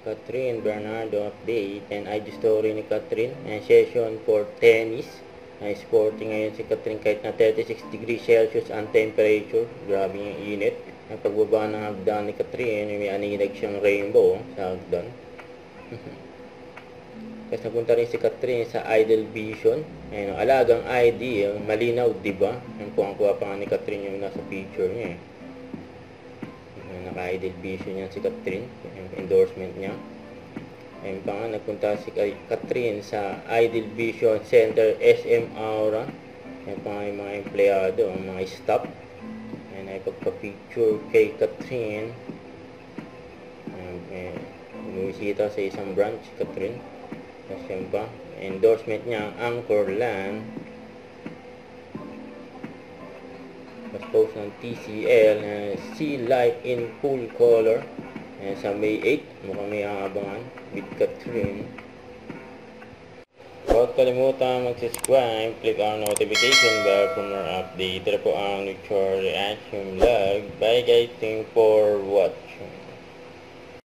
Catherine Bernardo update and IG story ni Catherine and session for tennis. Sporting ngayon si Catherine kahit na 36 degrees Celsius ang temperature. Grabe yung init. Ang pagbaba ng hagdan ni Catherine, may aninag siyang rainbow sa hagdan. Kasi napunta rin si Catherine sa Idol Vision. Ayun, alagang ID, malinaw, diba? Yung kuha pa nga ni Catherine yung nasa picture niya. Naka-Idol Vision yan si Catherine. Yung endorsement niya. Ayun pa nga, nagpunta si Catherine sa Idol Vision Center SM Aura. Ayun pa nga yung mga empleyado, mga staff. Ayun ay pagpa-picture kay Catherine. Ayun, bumisita sa isang branch, Catherine. Tapos yun pa, endorsement niya, Anchorland. Tapos post ng TCL, Sea Life in Full Color. Sa May 8, mukhang may aabangan with Catherine. Huwag kalimutan mag-subscribe, click ang notification bell for more update. Ito po ang Nuture Reaction Vlog. Bye guys, thank you for watching.